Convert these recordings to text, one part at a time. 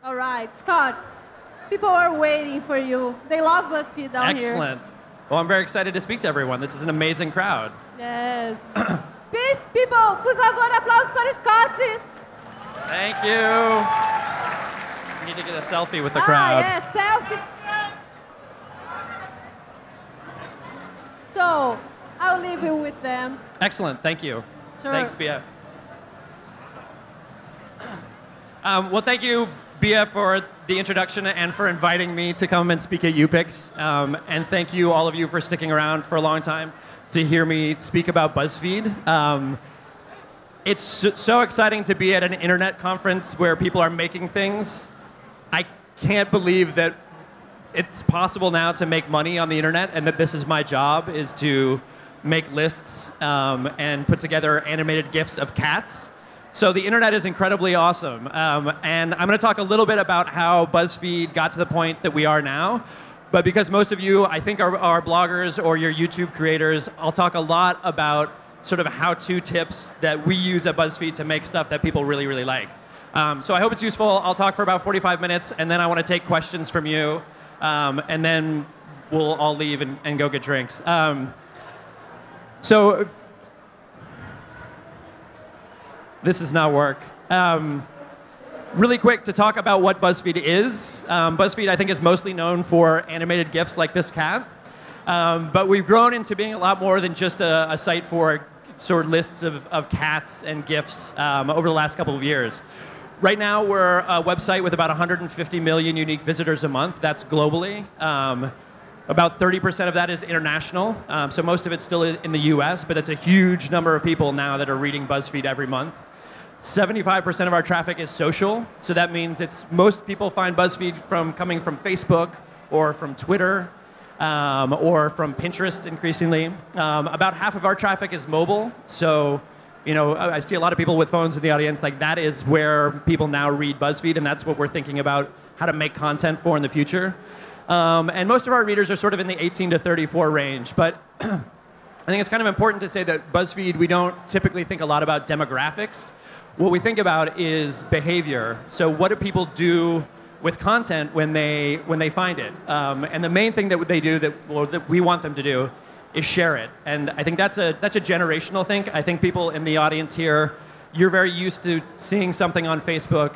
All right, Scott. People are waiting for you. They love BuzzFeed down here. Excellent. Well, I'm very excited to speak to everyone. This is an amazing crowd. Yes. Peace, people. Por favor, aplausos para Scott. Thank you. I need to get a selfie with the crowd. Yes, selfie. So, I'll leave you with them. Excellent. Thank you. Sure. Thanks, Bia. Well, thank you, Bia, for the introduction and for inviting me to come and speak at UPix. And thank you, all of you, for sticking around for a long time to hear me speak about BuzzFeed. It's so exciting to be at an internet conference where people are making things. I can't believe that it's possible now to make money on the internet, and that this is my job, is to make lists and put together animated GIFs of cats. So the internet is incredibly awesome. And I'm going to talk a little bit about how BuzzFeed got to the point that we are now. But because most of you, I think, are bloggers or you're YouTube creators, I'll talk a lot about sort of how-to tips that we use at BuzzFeed to make stuff that people really, really like. So I hope it's useful. I'll talk for about 45 minutes, and then I want to take questions from you. And then we'll all leave and go get drinks. So this does not work. Really quick to talk about what BuzzFeed is. BuzzFeed, I think, is mostly known for animated GIFs like this cat. But we've grown into being a lot more than just a site for sort of lists of cats and GIFs over the last couple of years. Right now, we're a website with about 150 million unique visitors a month. That's globally. About 30% of that is international. So most of it's still in the US, but it's a huge number of people now that are reading BuzzFeed every month. 75% of our traffic is social. So that means most people find BuzzFeed coming from Facebook or from Twitter or from Pinterest increasingly. About half of our traffic is mobile. So I see a lot of people with phones in the audience. Like, that is where people now read BuzzFeed, and that's what we're thinking about how to make content for in the future. And most of our readers are sort of in the 18 to 34 range. But I think it's kind of important to say that BuzzFeed, we don't typically think a lot about demographics. What we think about is behavior. So what do people do with content when they find it? And the main thing that they do that we want them to do is share it. And I think that's a generational thing. I think people in the audience here, you're very used to seeing something on Facebook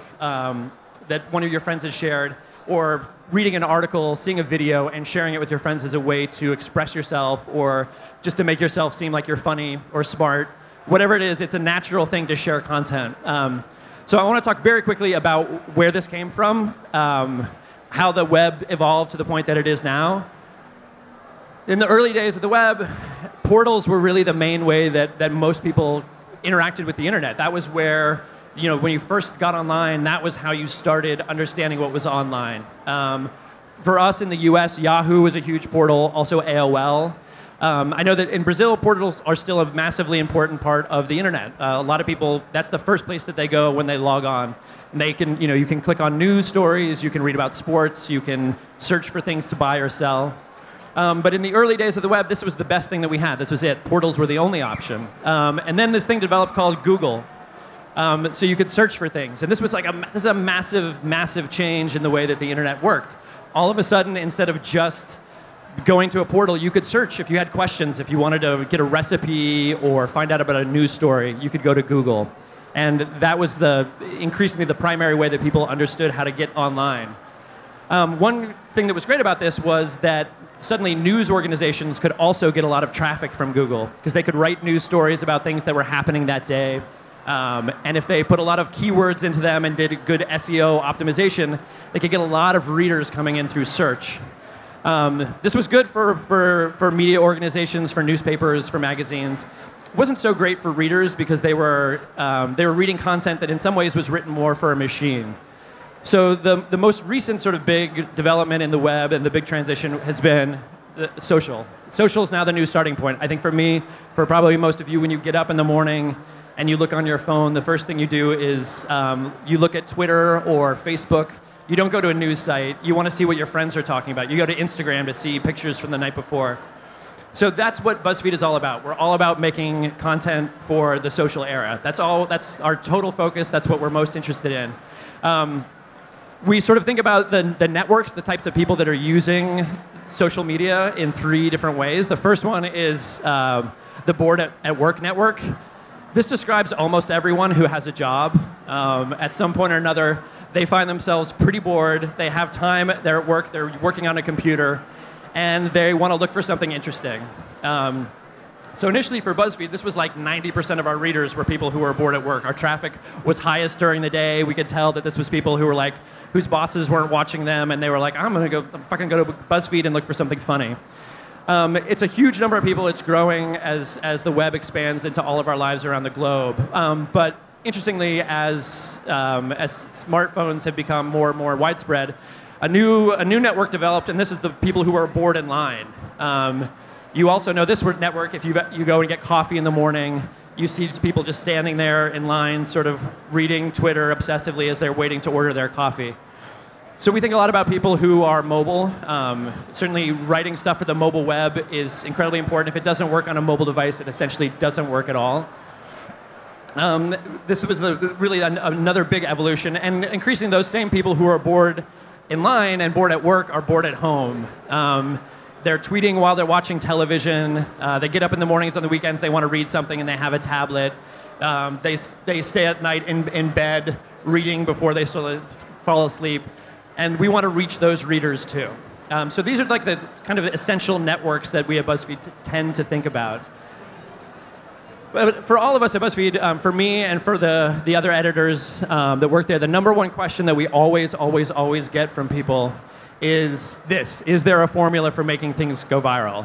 that one of your friends has shared, or reading an article, seeing a video, and sharing it with your friends as a way to express yourself, or just to make yourself seem like you're funny or smart. Whatever it is, it's a natural thing to share content. So I want to talk very quickly about where this came from, how the web evolved to the point that it is now. In the early days of the web, portals were really the main way that most people interacted with the internet. That was where, when you first got online, that was how you started understanding what was online. For us in the US, Yahoo was a huge portal, also AOL. I know that in Brazil, portals are still a massively important part of the internet. A lot of people, that's the first place that they go when they log on. And they can, you can click on news stories, you can read about sports, you can search for things to buy or sell. But in the early days of the web, this was the best thing that we had. This was it. Portals were the only option. And then this thing developed called Google. So you could search for things. And this was this is a massive, massive change in the way that the internet worked. All of a sudden, instead of just going to a portal, you could search if you had questions. If you wanted to get a recipe or find out about a news story, you could go to Google. And that was increasingly the primary way that people understood how to get online. One thing that was great about this was that suddenly news organizations could also get a lot of traffic from Google, because they could write news stories about things that were happening that day. And if they put a lot of keywords into them and did good SEO optimization, they could get a lot of readers coming in through search. This was good for media organizations, for newspapers, for magazines. It wasn't so great for readers because they were reading content that in some ways was written more for a machine. So the most recent sort of big development in the web and the big transition has been social. Social is now the new starting point. I think for me, for probably most of you, when you get up in the morning and you look on your phone, the first thing you do is you look at Twitter or Facebook. You don't go to a news site. You want to see what your friends are talking about. You go to Instagram to see pictures from the night before. So that's what BuzzFeed is all about. We're all about making content for the social era. That's our total focus. That's what we're most interested in. we sort of think about the networks, the types of people that are using social media in 3 different ways. The first one is the bored at work network. This describes almost everyone who has a job. At some point or another, they find themselves pretty bored. They have time, they're at work, they're working on a computer, and they want to look for something interesting. So initially for BuzzFeed, this was like 90% of our readers were people who were bored at work. Our traffic was highest during the day. We could tell that this was people who were like, whose bosses weren't watching them, and they were like, I'm fucking go to BuzzFeed and look for something funny. It's a huge number of people. It's growing as the web expands into all of our lives around the globe. But interestingly, as smartphones have become more and more widespread, a new network developed, and this is the people who are bored in line. You also know this network. If you go and get coffee in the morning, you see people just standing there in line, sort of reading Twitter obsessively as they're waiting to order their coffee. So we think a lot about people who are mobile. Certainly writing stuff for the mobile web is incredibly important. If it doesn't work on a mobile device, it essentially doesn't work at all. This was really another big evolution. And increasingly, those same people who are bored in line and bored at work are bored at home. They're tweeting while they're watching television. They get up in the mornings on the weekends, they want to read something, and they have a tablet. They stay at night in bed reading before they sort of fall asleep. And we want to reach those readers too. So these are like the kind of essential networks that we at BuzzFeed tend to think about. But for all of us at BuzzFeed, for me and for the other editors that work there, the number one question that we always get from people is this: is there a formula for making things go viral?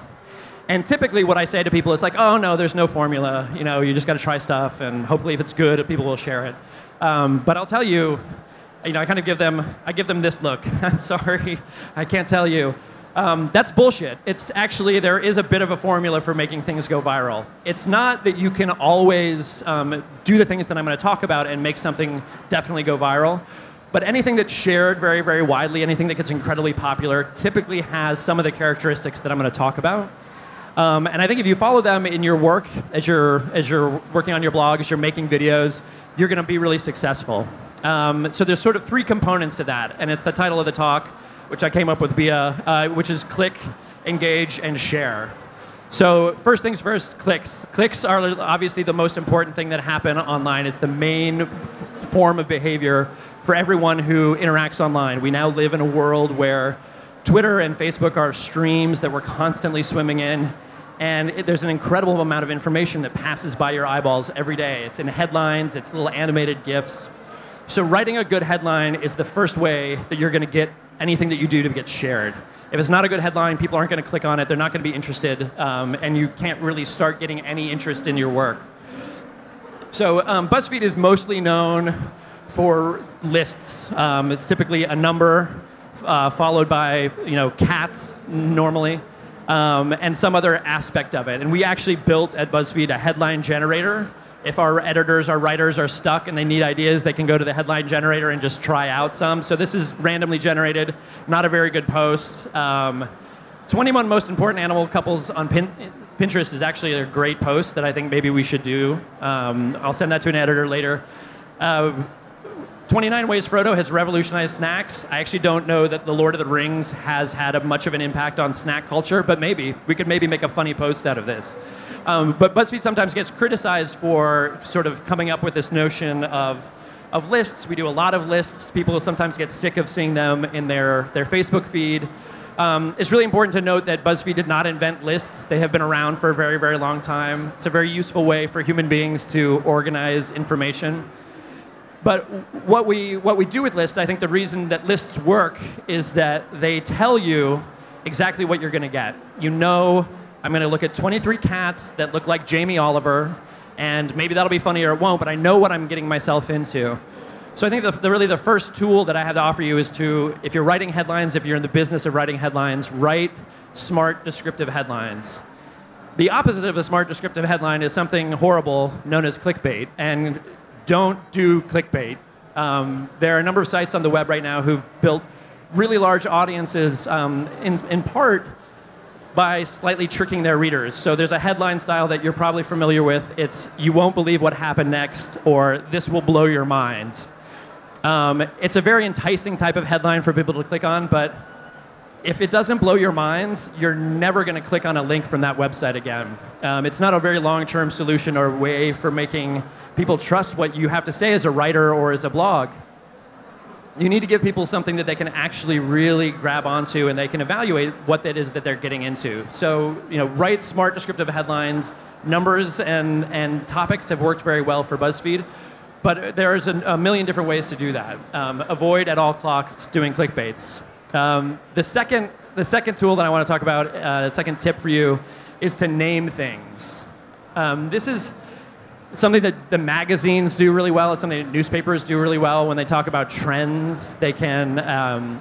And typically what I say to people is like, oh no, there's no formula. You know, you just got to try stuff, and hopefully if it's good, people will share it. But I'll tell you, I kind of give them this look. I'm sorry, I can't tell you. That's bullshit. It's actually, there is a bit of a formula for making things go viral. It's not that you can always do the things that I'm going to talk about and make something definitely go viral. But anything that's shared very, very widely, anything that gets incredibly popular, typically has some of the characteristics that I'm going to talk about. And I think if you follow them in your work, as you're working on your blog, as you're making videos, you're going to be really successful. So there's sort of 3 components to that, and it's the title of the talk, which I came up with via, which is click, engage, and share. So first things first, clicks. Clicks are obviously the most important thing that happen online. It's the main form of behavior for everyone who interacts online. We now live in a world where Twitter and Facebook are streams that we're constantly swimming in, and there's an incredible amount of information that passes by your eyeballs every day. It's in headlines, it's little animated GIFs. So writing a good headline is the first way that you're going to get anything that you do to get shared. If it's not a good headline, people aren't going to click on it, they're not going to be interested, and you can't really start getting any interest in your work. So BuzzFeed is mostly known for lists. It's typically a number followed by cats normally, and some other aspect of it. And we actually built at BuzzFeed a headline generator. If our editors, our writers are stuck and they need ideas, they can go to the headline generator and just try out some. So this is randomly generated, not a very good post. 21 most important animal couples on Pinterest is actually a great post that I think maybe we should do. I'll send that to an editor later. 29 ways Frodo has revolutionized snacks. I actually don't know that The Lord of the Rings has had much of an impact on snack culture, but maybe. We could maybe make a funny post out of this. But BuzzFeed sometimes gets criticized for sort of coming up with this notion of lists. We do a lot of lists. People sometimes get sick of seeing them in their Facebook feed. It's really important to note that BuzzFeed did not invent lists. They have been around for a very, very long time. It's a very useful way for human beings to organize information. But what we do with lists, I think the reason that lists work is that they tell you exactly what you're going to get. You know, I'm going to look at 23 cats that look like Jamie Oliver, and maybe that'll be funny or it won't, but I know what I'm getting myself into. So I think really the first tool that I have to offer you is to, if you're writing headlines, if you're in the business of writing headlines, write smart, descriptive headlines. The opposite of a smart, descriptive headline is something horrible known as clickbait, and don't do clickbait. There are a number of sites on the web right now who've built really large audiences in part by slightly tricking their readers. So there's a headline style that you're probably familiar with. It's, "You won't believe what happened next," or "This will blow your mind." It's a very enticing type of headline for people to click on, but if it doesn't blow your mind, you're never going to click on a link from that website again. It's not a very long-term solution or way for making people trust what you have to say as a writer or as a blog. You need to give people something that they can actually really grab onto and they can evaluate what it is that they're getting into. So, write smart descriptive headlines. Numbers and topics have worked very well for BuzzFeed, but there's a million different ways to do that. Avoid at all costs doing clickbaits. The second tool that I want to talk about, the second tip for you, is to name things. This is something that the magazines do really well. It's something that newspapers do really well. When they talk about trends, they can,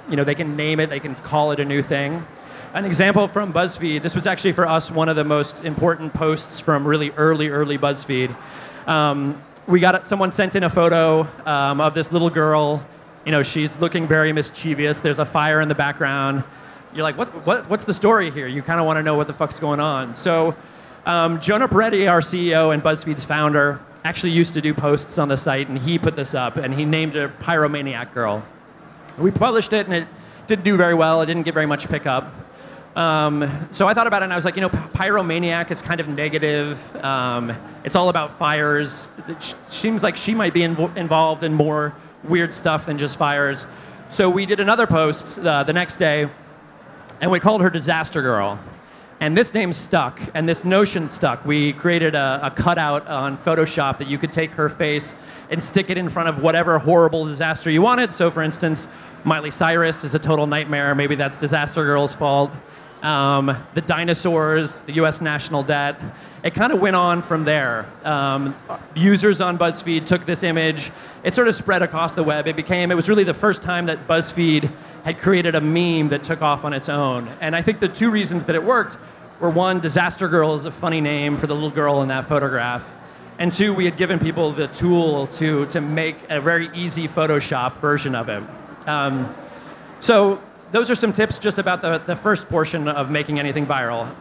they can name it. They can call it a new thing. An example from BuzzFeed. This was actually for us one of the most important posts from really early BuzzFeed. We got someone sent in a photo of this little girl. She's looking very mischievous. There's a fire in the background. You're like, what's the story here? You kind of want to know what the fuck's going on. So Jonah Peretti, our CEO and BuzzFeed's founder, actually used to do posts on the site, and he put this up, and he named it Pyromaniac Girl. We published it, and it didn't do very well. It didn't get very much pickup. So I thought about it, and I was like, pyromaniac is kind of negative. It's all about fires. It seems like she might be involved in more weird stuff than just fires. So we did another post the next day, and we called her Disaster Girl. And this name stuck, and this notion stuck. We created a cutout on Photoshop that you could take her face and stick it in front of whatever horrible disaster you wanted. So for instance, Miley Cyrus is a total nightmare. Maybe that's Disaster Girl's fault. The dinosaurs, the US national debt. It kind of went on from there. Users on BuzzFeed took this image. It sort of spread across the web. It was really the first time that BuzzFeed had created a meme that took off on its own. And I think the two reasons that it worked were, one, Disaster Girl is a funny name for the little girl in that photograph. And two, we had given people the tool to make a very easy Photoshop version of it. So those are some tips just about the first portion of making anything viral.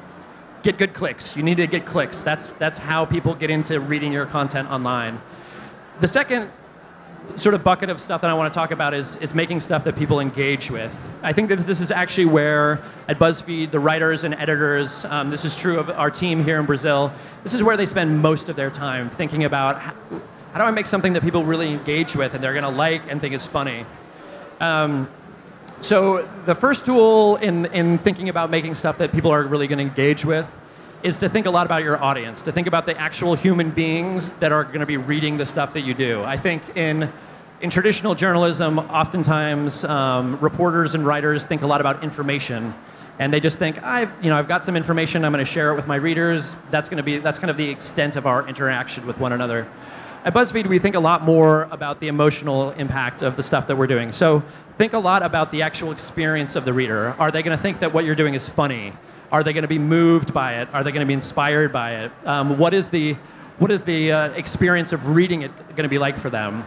Get good clicks. You need to get clicks. That's how people get into reading your content online. The second sort of bucket of stuff that I want to talk about is making stuff that people engage with. I think that this is actually where, at BuzzFeed, the writers and editors, this is true of our team here in Brazil, this is where they spend most of their time thinking about how do I make something that people really engage with and they're going to like and think is funny. So the first tool in thinking about making stuff that people are really going to engage with is to think a lot about your audience, to think about the actual human beings that are going to be reading the stuff that you do. I think in traditional journalism, oftentimes reporters and writers think a lot about information, and they just think, I've got some information, I'm going to share it with my readers. That's kind of the extent of our interaction with one another. At BuzzFeed, we think a lot more about the emotional impact of the stuff that we're doing. So think a lot about the actual experience of the reader. Are they going to think that what you're doing is funny? Are they going to be moved by it? Are they going to be inspired by it? What is the experience of reading it going to be like for them?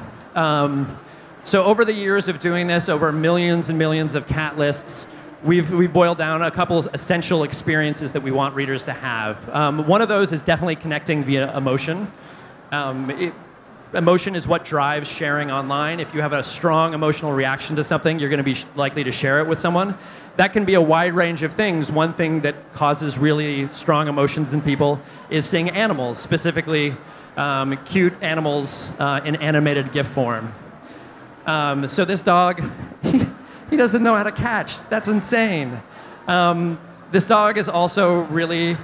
So over the years of doing this, over millions and millions of cat lists, we've boiled down a couple of essential experiences that we want readers to have. One of those is definitely connecting via emotion. Emotion is what drives sharing online. If you have a strong emotional reaction to something, you're going to be likely to share it with someone. That can be a wide range of things. One thing that causes really strong emotions in people is seeing animals, specifically cute animals in animated GIF form. So this dog, he doesn't know how to catch. That's insane. This dog is also really,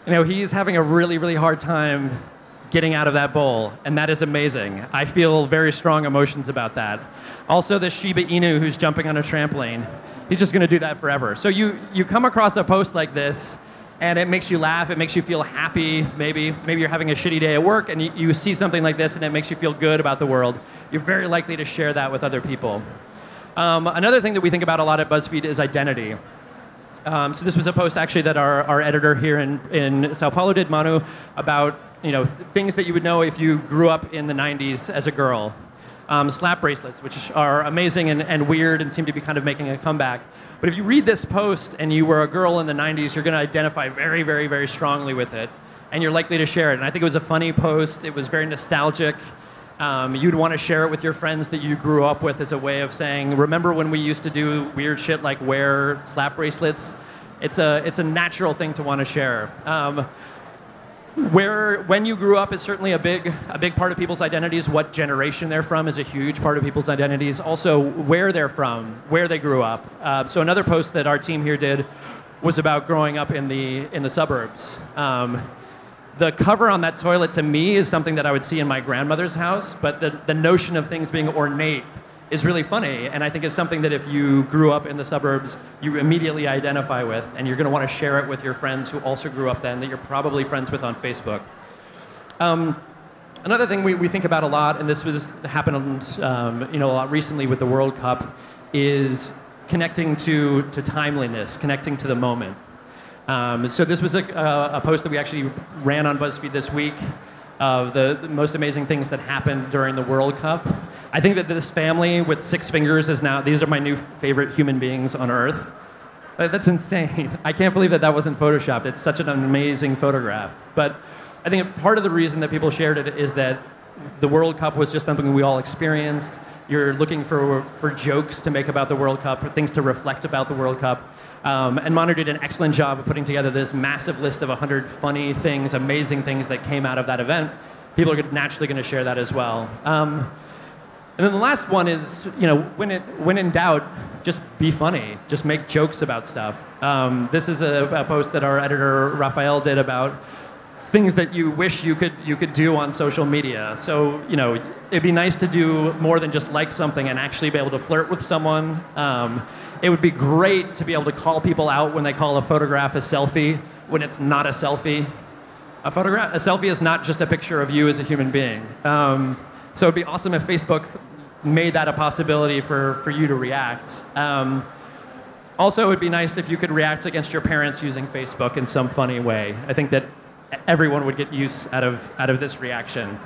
he's having a really, really hard time getting out of that bowl, and that is amazing. I feel very strong emotions about that. Also, the Shiba Inu who's jumping on a trampoline, he's just going to do that forever. So you come across a post like this, and it makes you laugh, it makes you feel happy, maybe you're having a shitty day at work, and you see something like this, and it makes you feel good about the world. You're very likely to share that with other people. Another thing that we think about a lot at BuzzFeed is identity. So this was a post actually that our editor here in Sao Paulo did, Manu, about things that you would know if you grew up in the 90s as a girl. Slap bracelets, which are amazing and weird and seem to be kind of making a comeback. But if you read this post and you were a girl in the 90s, you're going to identify very, very, very strongly with it. And you're likely to share it. And I think it was a funny post. It was very nostalgic. You'd want to share it with your friends that you grew up with as a way of saying, remember when we used to do weird shit like wear slap bracelets? It's a natural thing to want to share. When you grew up is certainly a big part of people's identities. What generation they're from is a huge part of people's identities. Also, where they're from, where they grew up. So another post that our team here did was about growing up in the suburbs. The cover on that toilet to me is something that I would see in my grandmother's house, but the notion of things being ornate is really funny, and I think it's something that if you grew up in the suburbs, you immediately identify with, and you're going to want to share it with your friends who also grew up then that you're probably friends with on Facebook. Another thing we think about a lot, and this happened a lot recently with the World Cup, is connecting to timeliness, connecting to the moment. So this was a post that we actually ran on Buzzfeed this week of the most amazing things that happened during the World Cup. I think that this family with 6 fingers is now, these are my new favorite human beings on Earth. That's insane. I can't believe that wasn't photoshopped. It's such an amazing photograph. But I think part of the reason that people shared it is that the World Cup was just something we all experienced. You're looking for jokes to make about the World Cup, or things to reflect about the World Cup. And Manu did an excellent job of putting together this massive list of 100 funny things, amazing things that came out of that event. People are naturally going to share that as well. And then the last one is, when in doubt, just be funny. Just make jokes about stuff. This is a post that our editor Raphael did about things that you wish you could do on social media. So, it'd be nice to do more than just like something and actually be able to flirt with someone. It would be great to be able to call people out when they call a photograph a selfie, when it's not a selfie. A selfie is not just a picture of you as a human being. So it'd be awesome if Facebook made that a possibility for you to react. Also, it would be nice if you could react against your parents using Facebook in some funny way. I think that everyone would get use out of this reaction.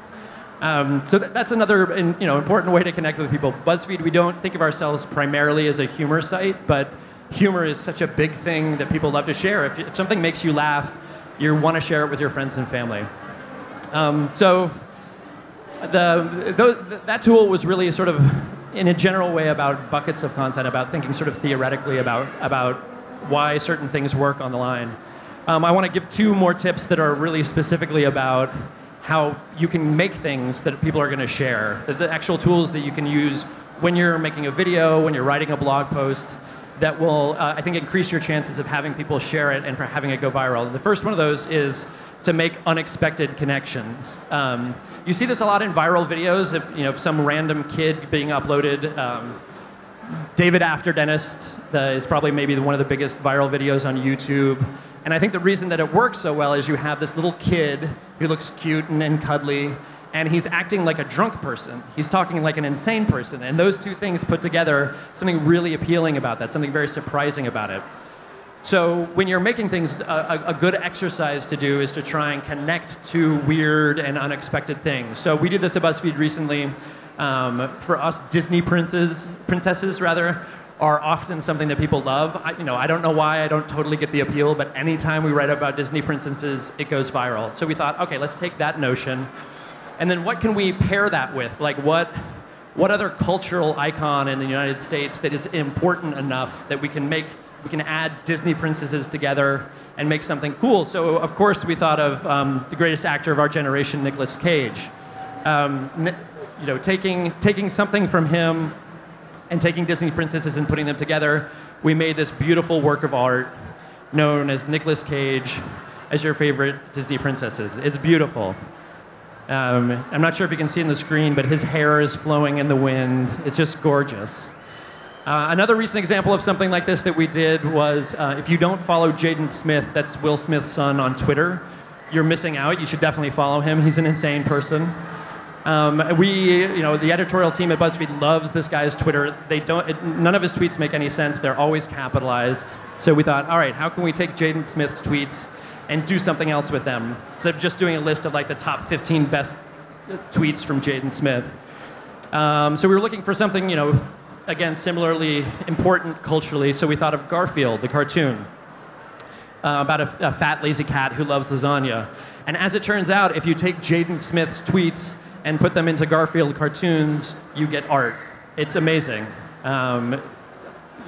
So that's another important way to connect with people. BuzzFeed, we don't think of ourselves primarily as a humor site, but humor is such a big thing that people love to share. If something makes you laugh, you want to share it with your friends and family. So that tool was really sort of, in a general way, about buckets of content, about thinking sort of theoretically about why certain things work on the line. I want to give 2 more tips that are really specifically about how you can make things that people are going to share. The actual tools that you can use when you're making a video, when you're writing a blog post, that will, I think, increase your chances of having people share it and for having it go viral. The first one of those is to make unexpected connections. You see this a lot in viral videos, if some random kid being uploaded. David After Dentist is probably maybe one of the biggest viral videos on YouTube. And I think the reason that it works so well is you have this little kid who looks cute and cuddly, and he's acting like a drunk person. He's talking like an insane person. And those 2 things put together, something really appealing about that, something very surprising about it. So when you're making things, a good exercise to do is to try and connect to weird and unexpected things. So we did this at BuzzFeed recently. For us, Disney princesses are often something that people love. I don't know why, I don't totally get the appeal, but anytime we write about Disney princesses, it goes viral. So we thought, okay, let's take that notion, and then what can we pair that with? Like what other cultural icon in the United States that is important enough that we can add Disney princesses together and make something cool? So of course we thought of the greatest actor of our generation, Nicolas Cage. Taking something from him and taking Disney princesses and putting them together, we made this beautiful work of art known as Nicolas Cage as your favorite Disney princesses. It's beautiful. I'm not sure if you can see on the screen, but his hair is flowing in the wind. It's just gorgeous. Another recent example of something like this that we did was, if you don't follow Jaden Smith, that's Will Smith's son, on Twitter, you're missing out. You should definitely follow him. He's an insane person. The editorial team at BuzzFeed loves this guy's Twitter. None of his tweets make any sense. They're always capitalized. So we thought, all right, how can we take Jaden Smith's tweets and do something else with them, instead of just doing a list of like the top 15 best tweets from Jaden Smith? So we were looking for something, again, similarly important culturally. So we thought of Garfield, the cartoon, about a fat, lazy cat who loves lasagna. And as it turns out, if you take Jaden Smith's tweets and put them into Garfield cartoons, you get art. It's amazing.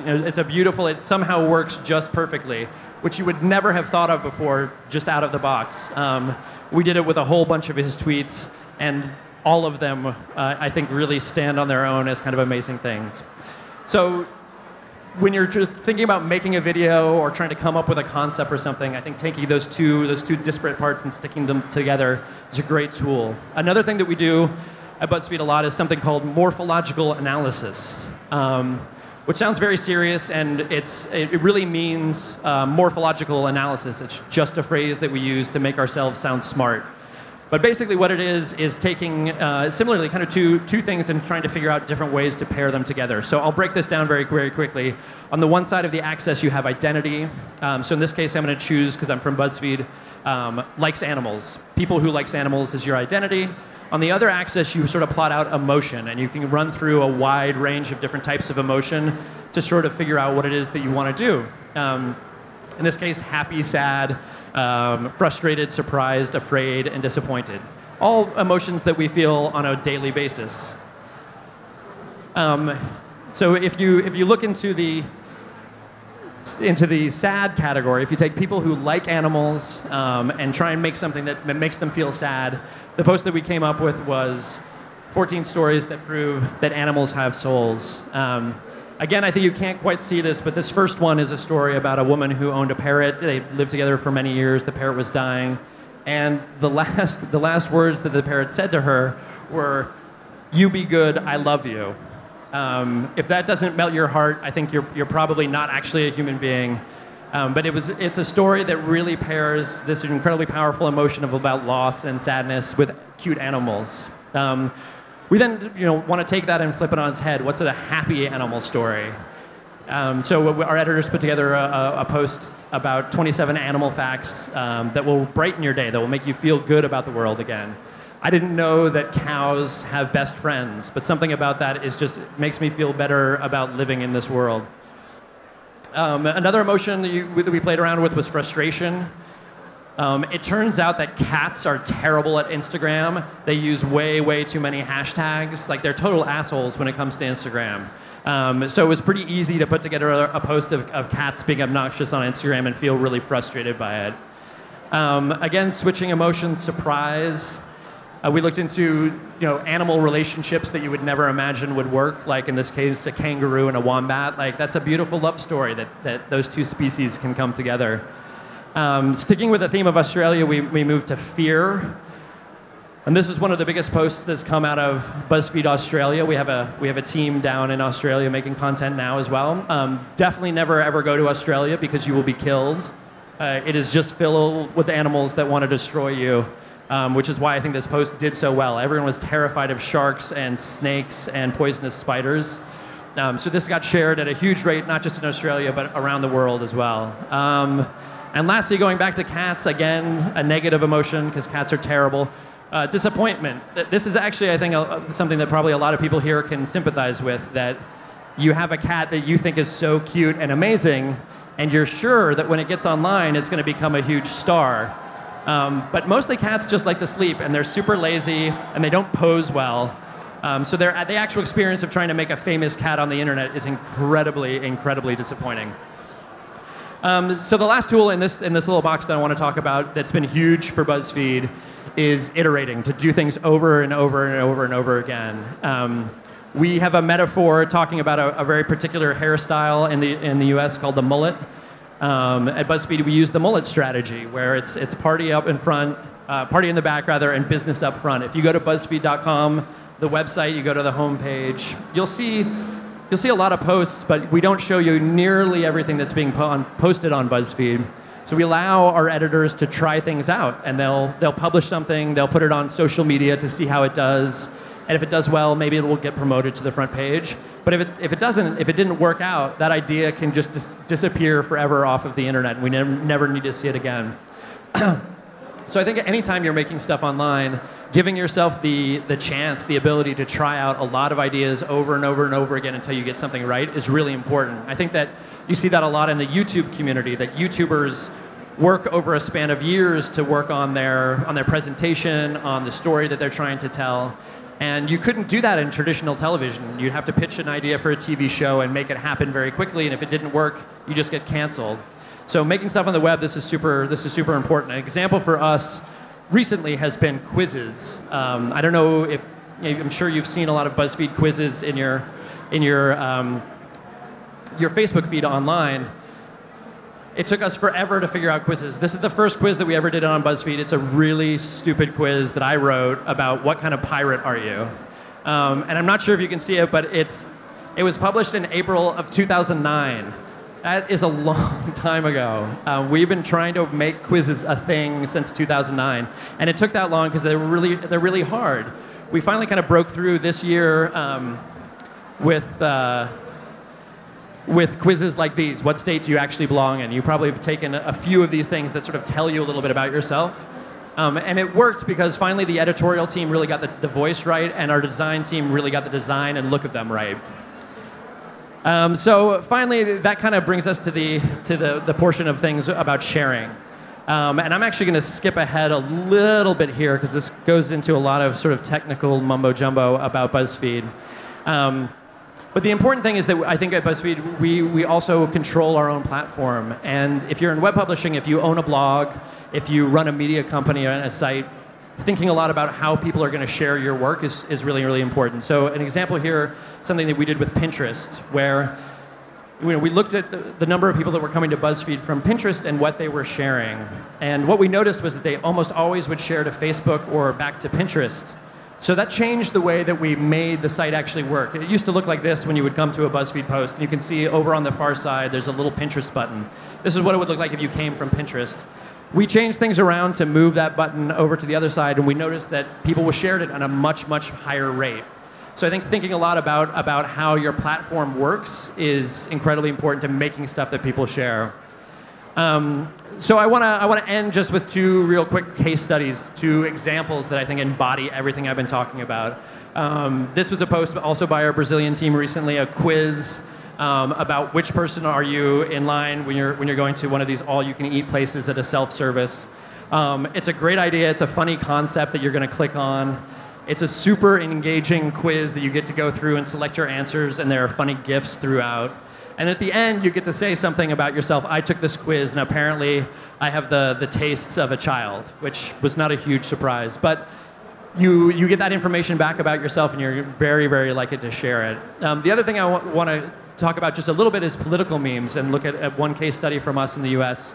It's a beautiful, it somehow works just perfectly, which you would never have thought of before, just out of the box. We did it with a whole bunch of his tweets, and all of them, I think, really stand on their own as kind of amazing things. So when you're just thinking about making a video or trying to come up with a concept or something, I think taking those two disparate parts and sticking them together is a great tool. Another thing that we do at BuzzFeed a lot is something called morphological analysis, which sounds very serious, and it really means morphological analysis. It's just a phrase that we use to make ourselves sound smart. But basically what it is taking, similarly, kind of two things and trying to figure out different ways to pair them together. So I'll break this down very, very quickly. On the one side of the axis, you have identity. So in this case, I'm going to choose, because I'm from BuzzFeed, likes animals. People who likes animals is your identity. On the other axis, you sort of plot out emotion, and you can run through a wide range of different types of emotion to sort of figure out what it is that you want to do. In this case, happy, sad, frustrated, surprised, afraid, and disappointed. All emotions that we feel on a daily basis. So if you look into the sad category, if you take people who like animals and try and make something that makes them feel sad, the post that we came up with was 14 stories that prove that animals have souls. Again, I think you can't quite see this, but this first one is a story about a woman who owned a parrot. They lived together for many years. The parrot was dying. And the last words that the parrot said to her were, "You be good, I love you." If that doesn't melt your heart, I think you're probably not actually a human being. But it's a story that really pairs this incredibly powerful emotion about loss and sadness with cute animals. We then want to take that and flip it on its head. What's a happy animal story? So our editors put together a post about 27 animal facts that will brighten your day, that will make you feel good about the world again. I didn't know that cows have best friends, but something about that makes me feel better about living in this world. Another emotion that we played around with was frustration. It turns out that cats are terrible at Instagram. They use way, way too many hashtags. Like, they're total assholes when it comes to Instagram. So it was pretty easy to put together a post of cats being obnoxious on Instagram and feel really frustrated by it. Again, switching emotions, surprise. We looked into animal relationships that you would never imagine would work, like in this case, a kangaroo and a wombat. Like, that's a beautiful love story that those two species can come together. Sticking with the theme of Australia, we moved to fear. And this is one of the biggest posts that's come out of BuzzFeed Australia. We have a team down in Australia making content now as well. Definitely never ever go to Australia because you will be killed. It is just filled with animals that want to destroy you, which is why I think this post did so well. Everyone was terrified of sharks and snakes and poisonous spiders. So this got shared at a huge rate, not just in Australia, but around the world as well. And lastly, going back to cats, again, a negative emotion because cats are terrible. Disappointment. This is actually, I think, something that probably a lot of people here can sympathize with, that you have a cat that you think is so cute and amazing, and you're sure that when it gets online, it's going to become a huge star. But mostly cats just like to sleep, and they're super lazy, and they don't pose well. So the actual experience of trying to make a famous cat on the internet is incredibly, incredibly disappointing. So the last tool in this little box that I want to talk about that's been huge for BuzzFeed is iterating, to do things over and over and over and over again. We have a metaphor talking about a very particular hairstyle in the US called the mullet. At BuzzFeed, we use the mullet strategy, where it's party up in front, party in the back rather, and business up front. If you go to BuzzFeed.com, the website, you go to the homepage, you'll see a lot of posts, but we don't show you nearly everything that's being posted on BuzzFeed. So we allow our editors to try things out, and they'll publish something, they'll put it on social media to see how it does, and if it does well, maybe it will get promoted to the front page. But if it didn't work out, that idea can just disappear forever off of the internet, and we never need to see it again. So I think anytime you're making stuff online, giving yourself the chance, the ability to try out a lot of ideas over and over and over again until you get something right is really important. I think that you see that a lot in the YouTube community, that YouTubers work over a span of years to work on their presentation, on the story that they're trying to tell. And you couldn't do that in traditional television. You'd have to pitch an idea for a TV show and make it happen very quickly, and if it didn't work, you just get canceled. So making stuff on the web, this is super important. An example for us recently has been quizzes. I don't know if, I'm sure you've seen a lot of Buzzfeed quizzes in your Facebook feed online. It took us forever to figure out quizzes. This is the first quiz that we ever did on BuzzFeed. It's a really stupid quiz that I wrote about what kind of pirate are you. And I'm not sure if you can see it, but it was published in April of 2009. That is a long time ago. We've been trying to make quizzes a thing since 2009, and it took that long because they're really hard. We finally kind of broke through this year with quizzes like these. What state do you actually belong in? You probably have taken a few of these things that sort of tell you a little bit about yourself. And it worked because finally the editorial team really got the voice right, and our design team really got the design and look of them right. So finally, that kind of brings us to the portion of things about sharing. And I'm actually going to skip ahead a little bit here because this goes into a lot of sort of technical mumbo-jumbo about BuzzFeed. But the important thing is that I think at BuzzFeed, we also control our own platform. And if you're in web publishing, if you own a blog, if you run a media company or a site, thinking a lot about how people are going to share your work is really, really important. So an example here, something that we did with Pinterest, where we looked at the number of people that were coming to BuzzFeed from Pinterest and what they were sharing. And what we noticed was that they almost always would share to Facebook or back to Pinterest. So that changed the way that we made the site actually work. It used to look like this when you would come to a BuzzFeed post, and you can see over on the far side, there's a little Pinterest button. This is what it would look like if you came from Pinterest. We changed things around to move that button over to the other side, and we noticed that people shared it at a much, much higher rate. So I think thinking a lot about how your platform works is incredibly important to making stuff that people share. So I want to end just with two real quick case studies, two examples that I think embody everything I've been talking about. This was a post also by our Brazilian team recently, a quiz about which person are you in line when you're going to one of these all-you-can-eat places at a self-service. It's a great idea. It's a funny concept that you're going to click on. It's a super engaging quiz that you get to go through and select your answers, and there are funny GIFs throughout. And at the end, you get to say something about yourself. I took this quiz, and apparently I have the tastes of a child, which was not a huge surprise. But you get that information back about yourself, and you're very, very likely to share it. The other thing I want to talk about just a little bit is political memes, and look at one case study from us in the US.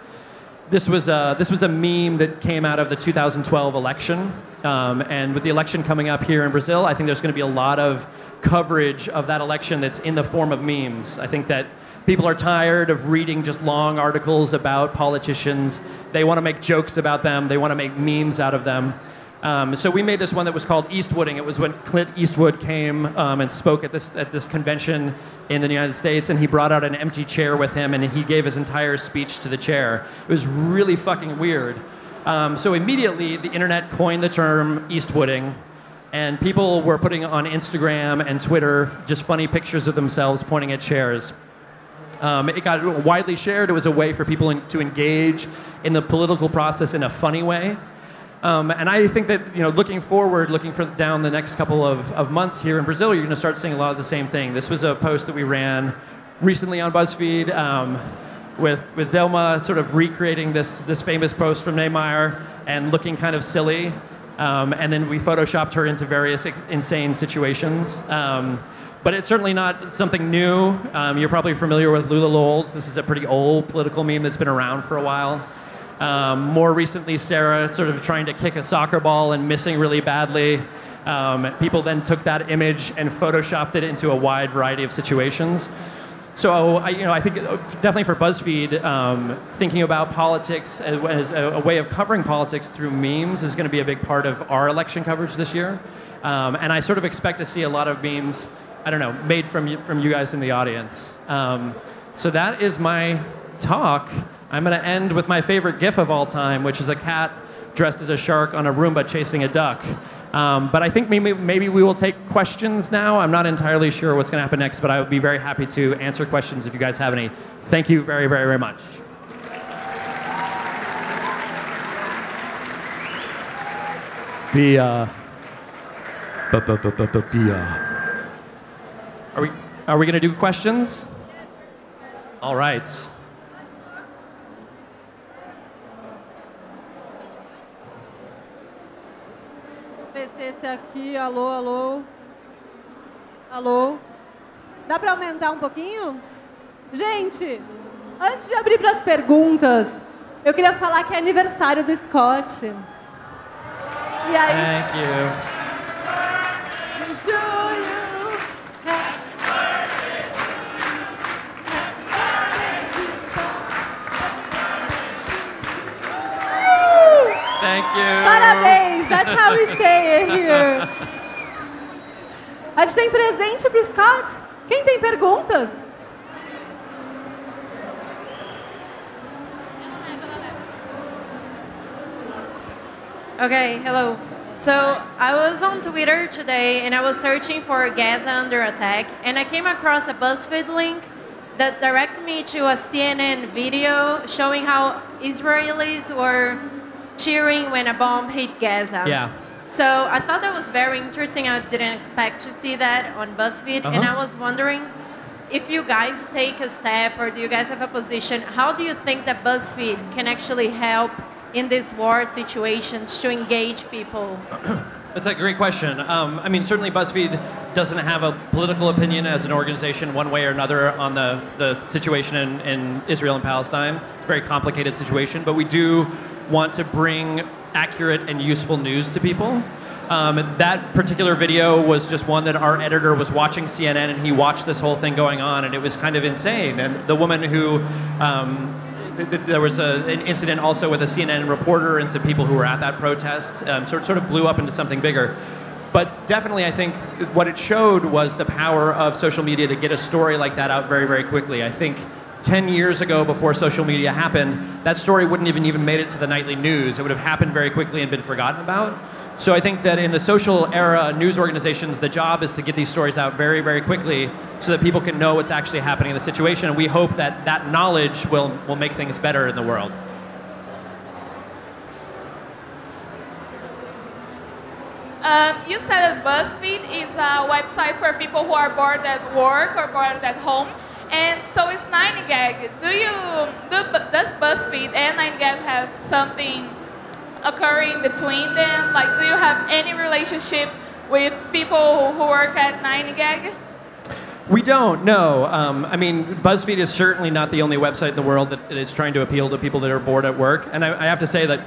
This was a meme that came out of the 2012 election. And with the election coming up here in Brazil, I think there's going to be a lot of coverage of that election that's in the form of memes. I think that people are tired of reading just long articles about politicians. They want to make jokes about them. They want to make memes out of them. So we made this one that was called Eastwooding. It was when Clint Eastwood came and spoke at this convention in the United States, and he brought out an empty chair with him, and he gave his entire speech to the chair. It was really fucking weird. So immediately, the internet coined the term Eastwooding, and people were putting on Instagram and Twitter just funny pictures of themselves pointing at chairs. It got widely shared. It was a way for people to engage in the political process in a funny way. And I think that, looking forward, down the next couple of months here in Brazil, you're going to start seeing a lot of the same thing. This was a post that we ran recently on BuzzFeed with Delma sort of recreating this famous post from Neymar and looking kind of silly. And then we photoshopped her into various insane situations. But it's certainly not something new. You're probably familiar with Lula Lols. This is a pretty old political meme that's been around for a while. More recently, Sarah sort of trying to kick a soccer ball and missing really badly. People then took that image and photoshopped it into a wide variety of situations. So I think definitely for BuzzFeed, thinking about politics as a way of covering politics through memes is going to be a big part of our election coverage this year. And I sort of expect to see a lot of memes, made from you guys in the audience. So that is my talk. I'm going to end with my favorite GIF of all time, which is a cat dressed as a shark on a Roomba chasing a duck. But I think maybe we will take questions now. I'm not entirely sure what's going to happen next, but I would be very happy to answer questions if you guys have any. Thank you very, very, very much. Pia. Are we going to do questions? All right. Ver se esse aqui, alô, alô. Alô. Dá para aumentar um pouquinho? Gente, antes de abrir para as perguntas, eu queria falar que é aniversário do Scott. E aí... Thank you. To you. Thank you. Parabéns, that's how we say it here. A gente tem presente pro Scott? Quem tem perguntas? Okay, hello. So I was on Twitter today and I was searching for Gaza under attack and I came across a Buzzfeed link that directed me to a CNN video showing how Israelis were cheering when a bomb hit Gaza. Yeah. So I thought that was very interesting. I didn't expect to see that on Buzzfeed. And I was wondering if you guys take a step or do you guys have a position, how do you think that Buzzfeed can actually help in these war situations to engage people? That's a great question. I mean, certainly BuzzFeed doesn't have a political opinion as an organization one way or another on the situation in Israel and Palestine. It's a very complicated situation, but we do want to bring accurate and useful news to people. That particular video was just one that our editor was watching CNN and he watched this whole thing going on and it was kind of insane. And the woman who, there was an incident also with a CNN reporter and some people who were at that protest, sort of blew up into something bigger. But definitely I think what it showed was the power of social media to get a story like that out very, very quickly. I think 10 years ago, before social media happened, that story wouldn't even made it to the nightly news. It would have happened very quickly and been forgotten about. So I think that in the social era, news organizations, the job is to get these stories out very, very quickly so that people can know what's actually happening in the situation. And we hope that that knowledge will make things better in the world. You said that BuzzFeed is a website for people who are bored at work or bored at home. And so is 9gag. Does BuzzFeed and 9gag have something occurring between them? Like, do you have any relationship with people who work at 9gag? We don't, no. I mean, BuzzFeed is certainly not the only website in the world that is trying to appeal to people that are bored at work. And I have to say that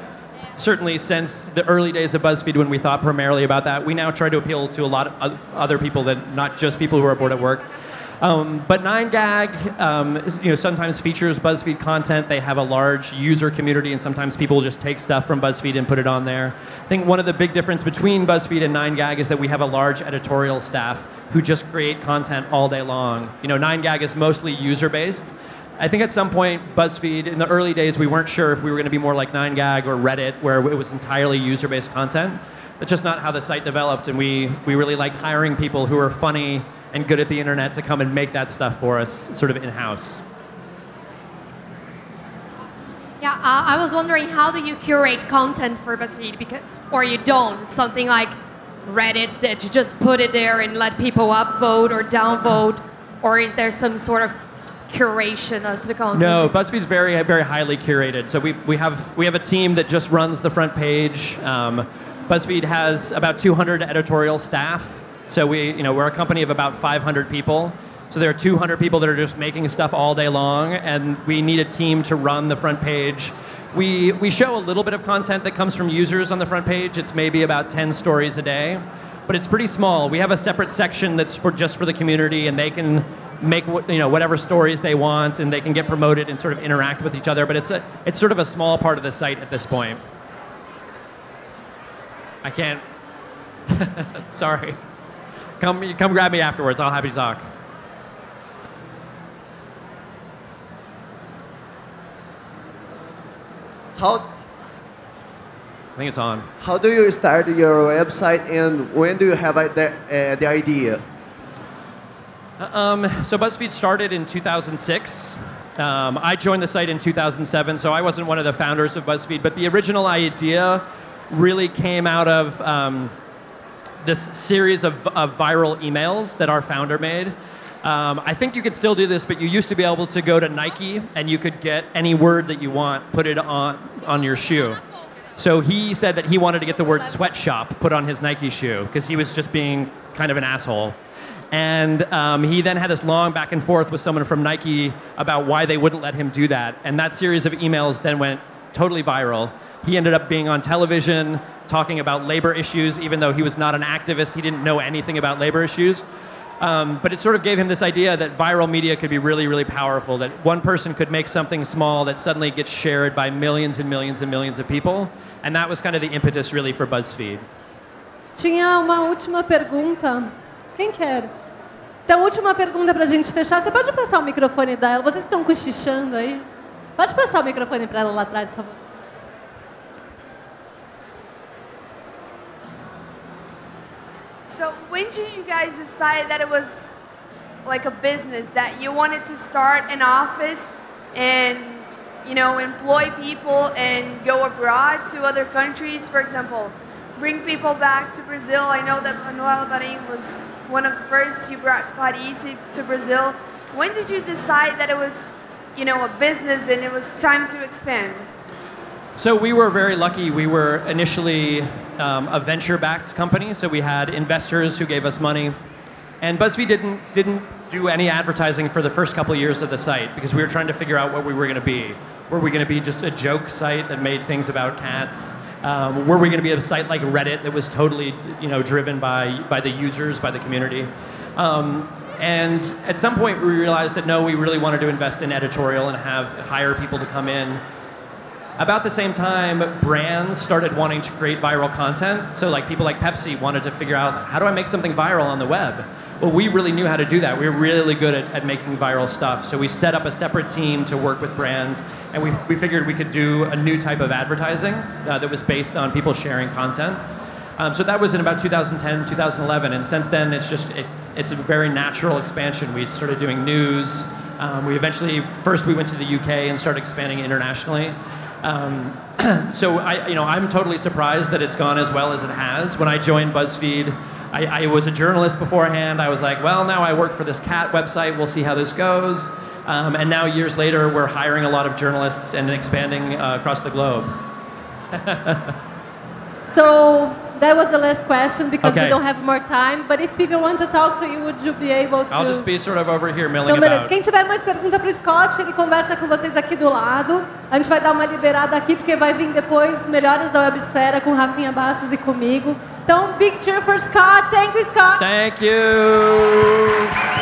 certainly since the early days of BuzzFeed when we thought primarily about that, we now try to appeal to a lot of other people, that not just people who are bored at work. But 9gag, sometimes features BuzzFeed content. They have a large user community, and sometimes people will just take stuff from BuzzFeed and put it on there. I think one of the big differences between BuzzFeed and 9gag is that we have a large editorial staff who just create content all day long. 9gag is mostly user-based. I think at some point, BuzzFeed, in the early days, we weren't sure if we were going to be more like 9gag or Reddit, where it was entirely user-based content. That's just not how the site developed, and we really like hiring people who are funny and good at the internet to come and make that stuff for us, sort of in-house. Yeah, I was wondering, how do you curate content for BuzzFeed? Or you don't? It's something like Reddit that you just put it there and let people upvote or downvote, or is there some sort of curation as to the content? No, BuzzFeed's very, very highly curated. So we have a team that just runs the front page. BuzzFeed has about 200 editorial staff. So we're a company of about 500 people. So there are 200 people that are just making stuff all day long, and we need a team to run the front page. We show a little bit of content that comes from users on the front page. It's maybe about 10 stories a day, but it's pretty small. We have a separate section that's just for the community, and they can make whatever stories they want, and they can get promoted and sort of interact with each other. But it's sort of a small part of the site at this point. I can't. Sorry. Come grab me afterwards. I'll happy to talk. I think it's on. How do you start your website, and when do you have the idea? So BuzzFeed started in 2006. I joined the site in 2007, so I wasn't one of the founders of BuzzFeed, but the original idea really came out of this series of viral emails that our founder made. I think you could still do this, but you used to be able to go to Nike and you could get any word that you want, put it on your shoe. So he said that he wanted to get the word sweatshop put on his Nike shoe because he was just being kind of an asshole. And he then had this long back and forth with someone from Nike about why they wouldn't let him do that. And that series of emails then went totally viral. He ended up being on television talking about labor issues, even though he was not an activist. He didn't know anything about labor issues. But it sort of gave him this idea that viral media could be really, really powerful, that one person could make something small that suddenly gets shared by millions and millions and millions of people. And that was kind of the impetus, really, for Buzzfeed. Tinha uma última pergunta. Quem quer? Então, última pergunta para a gente fechar. Você pode passar o microfone dela? Vocês que estão cochichando aí. Pode passar o microfone para ela lá atrás, por favor. So when did you guys decide that it was like a business, that you wanted to start an office and, you know, employ people and go abroad to other countries, for example, bring people back to Brazil? I know that Manuela Barim was one of the first. You brought Clarice to Brazil. When did you decide that it was, you know, a business and it was time to expand? So we were very lucky. We were initially a venture-backed company, so we had investors who gave us money. And BuzzFeed didn't do any advertising for the first couple of years of the site because we were trying to figure out what we were going to be. Were we going to be just a joke site that made things about cats? Were we going to be a site like Reddit that was totally, you know, driven by the users, by the community? And at some point we realized that no, we really wanted to invest in editorial and hire people to come in. About the same time, brands started wanting to create viral content. So like people like Pepsi wanted to figure out, how do I make something viral on the web? Well, we really knew how to do that. We were really good at making viral stuff. So we set up a separate team to work with brands, and we figured we could do a new type of advertising that was based on people sharing content. So that was in about 2010, 2011, and since then it's a very natural expansion. We started doing news. We eventually, first we went to the UK and started expanding internationally. So I'm totally surprised that it's gone as well as it has. When I joined BuzzFeed, I was a journalist beforehand. I was like, well, now I work for this cat website. We'll see how this goes. And now years later, we're hiring a lot of journalists and expanding across the globe. So that was the last question because Okay. we don't have more time. But if people want to talk to you, would you be able to? I'll just be sort of over here milling Então, beleza. about. Quem tiver mais pergunta para o Scott, ele conversa com vocês aqui do lado. A gente vai dar uma liberada aqui, porque vai vir depois Melhores da Websfera com Rafinha Bastos e comigo. Então, big cheer for Scott. Thank you, Scott. Thank you.